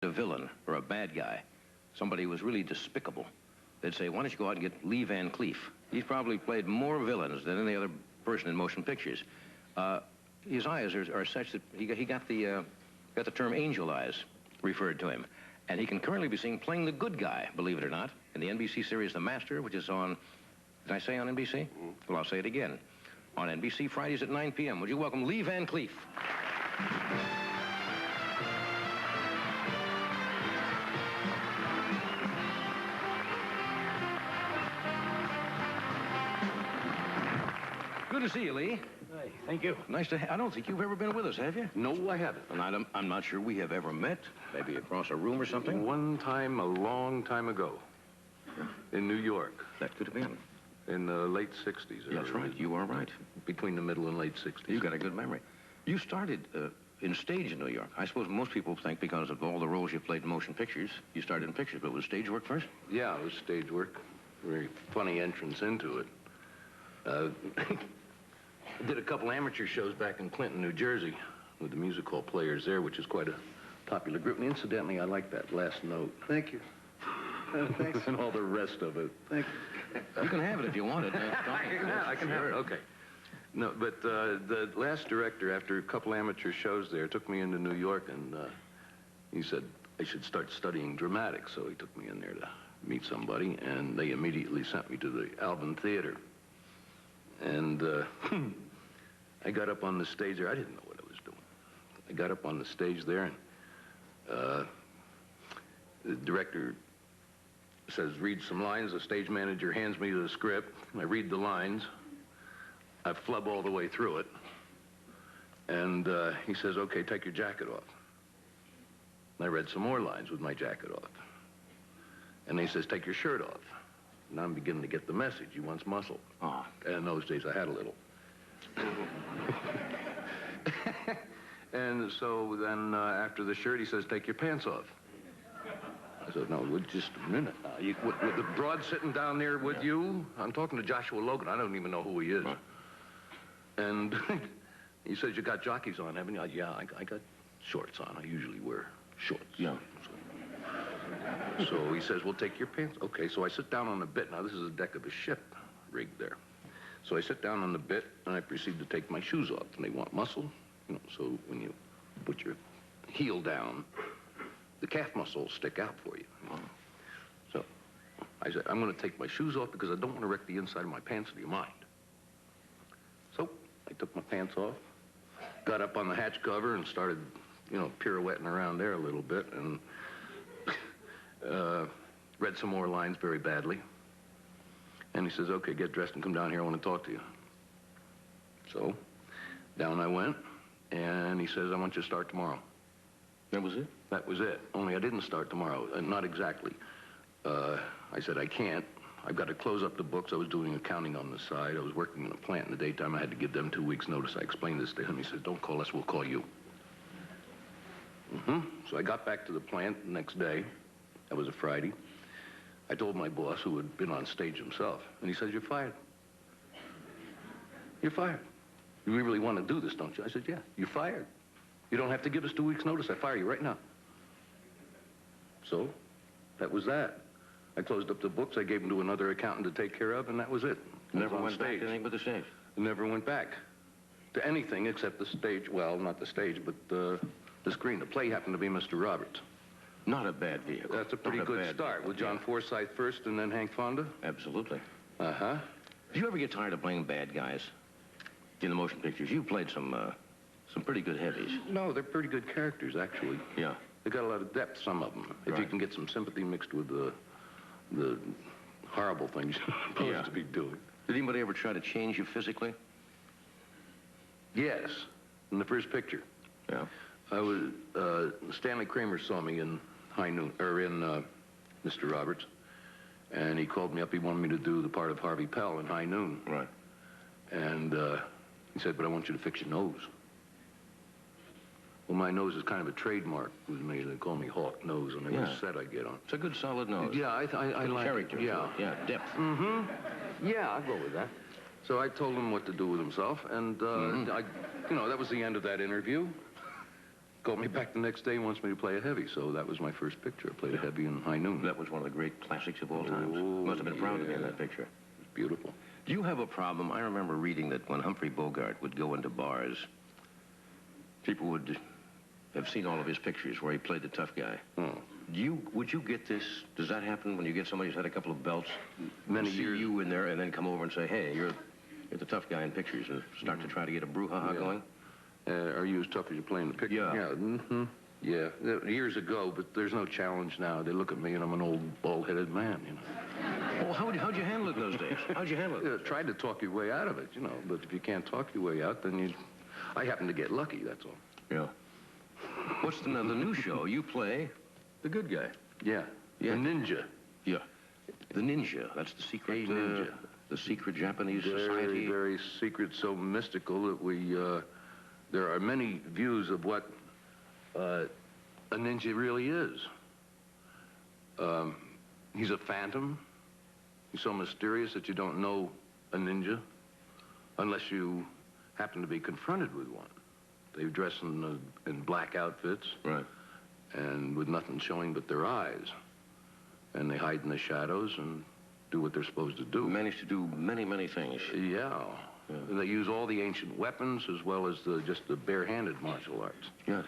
a villain or a bad guy, somebody who was really despicable, they'd say, why don't you go out and get Lee Van Cleef? He's probably played more villains than any other person in motion pictures. His eyes are such that he got the term angel eyes referred to him. And he can currently be seen playing the good guy, believe it or not, in the NBC series The Master, which is on, did I say on NBC? Mm-hmm. Well, I'll say it again. On NBC Fridays at 9 p.m. Would you welcome Lee Van Cleef? Good to see you, Lee. Hey, thank you. Nice to I don't think you've ever been with us, have you? No, I haven't. And I'm not sure we have ever met. Maybe across a room or something? One time, a long time ago, in New York. That could have been. In the late 60s. That's right. You are right. Between the middle and late 60s. You've got a good memory. You started in stage in New York. I suppose most people think because of all the roles you played in motion pictures, you started in pictures, but was stage work first? Yeah, it was stage work. Very funny entrance into it. I did a couple amateur shows back in Clinton, New Jersey, with the music hall players there, which is quite a popular group. And incidentally, I like that last note. Thank you. Thanks. And all the rest of it. Thank you. You can have it if you want it. I can have it. Okay. No, but the last director, after a couple amateur shows there, took me into New York, and he said I should start studying dramatics. So he took me in there to meet somebody, and they immediately sent me to the Alvin Theater. And I got up on the stage there. I didn't know what I was doing. I got up on the stage there, and the director says, read some lines. The stage manager hands me the script. I read the lines. I flub all the way through it. And he says, okay, take your jacket off. And I read some more lines with my jacket off. And he says, take your shirt off. And I'm beginning to get the message. He wants muscle. Oh. And in those days, I had a little. And so then after the shirt, he says, take your pants off. I said, no, just a minute. With the broad sitting down there with you, I'm talking to Joshua Logan. I don't even know who he is. Right. And he says, you got jockeys on, haven't you? Yeah, I got shorts on. I usually wear shorts. Yeah. So he says, well, take your pants. Okay, so I sit down on the bit. Now, this is the deck of a ship rigged there. So I sit down on the bit, and I proceed to take my shoes off. And they want muscle, you know, so when you put your heel down, the calf muscle will stick out for you. So I said, I'm going to take my shoes off because I don't want to wreck the inside of my pants, do you mind? So I took my pants off, got up on the hatch cover and started, you know, pirouetting around there a little bit, and read some more lines very badly. And he says, okay, get dressed and come down here. I want to talk to you. So down I went, and he says, I want you to start tomorrow. That was it? That was it. Only I didn't start tomorrow. Not exactly. I said, I can't. I've got to close up the books. I was doing accounting on the side. I was working in a plant in the daytime. I had to give them 2 weeks' notice. I explained this to him. He said, don't call us. We'll call you. So I got back to the plant the next day. That was a Friday. I told my boss, who had been on stage himself, and he says, you're fired. You're fired. You really want to do this, don't you? I said, yeah, you're fired. You don't have to give us 2 weeks' notice. I fire you right now. So that was that. I closed up the books. I gave them to another accountant to take care of, and that was it. Never went back to anything but the stage? Never went back to anything except the stage. Well, not the stage, but the screen. The play happened to be Mr. Roberts. Not a bad vehicle. That's a pretty good start. With John Forsythe first and then Hank Fonda? Absolutely. Uh-huh. Did you ever get tired of playing bad guys in the motion pictures? You played some pretty good heavies. No, they're pretty good characters, actually. Yeah. They got a lot of depth, some of them. If you can get some sympathy mixed with the horrible things you're supposed to be doing. Did anybody ever try to change you physically? Yes, in the first picture. Yeah. I was, Stanley Kramer saw me in High Noon, or in Mr. Roberts, and he called me up. He wanted me to do the part of Harvey Pell in High Noon. Right. And he said, but I want you to fix your nose. Well, my nose is kind of a trademark with me. They call me Hawk Nose on every set I get on. It's a good solid nose. Yeah, I like character. It. Yeah. Yeah, depth. Yeah, I'll go with that. So I told him what to do with himself, and you know, that was the end of that interview. called me back the next day and wants me to play a heavy. So that was my first picture. I played a heavy in High Noon. That was one of the great classics of all times. Oh, Must have been proud to be in yeah. that picture. It's beautiful. Do you have a problem? I remember reading that when Humphrey Bogart would go into bars, people would have seen all of his pictures where he played the tough guy. Oh. Would you get this? Does that happen when you get somebody who's had a couple of belts? Many see years. you in there and then come over and say, hey, you're the tough guy in pictures, and start to try to get a brouhaha Yeah. going? Are you as tough as you play in the picture? Yeah. Yeah. Mm-hmm. Yeah. Years ago, but there's no challenge now. They look at me and I'm an old bald-headed man, you know. Well, how'd you handle it in those days? How'd you handle it? Yeah, tried to talk your way out of it, you know. But if you can't talk your way out, then you... I happen to get lucky, that's all. Yeah. What's the new show? You play the good guy. Yeah. Yeah. The ninja. Yeah. The ninja. That's the secret ninja. The secret Japanese Very, society. very secret, so mystical that we, there are many views of what a ninja really is. He's a phantom. He's so mysterious that you don't know a ninja unless you happen to be confronted with one. They dress in black outfits. Right. And with nothing showing but their eyes. And they hide in the shadows and do what they're supposed to do. Managed to do many, many things. Yeah. And they use all the ancient weapons as well as just the bare-handed martial arts. Yeah.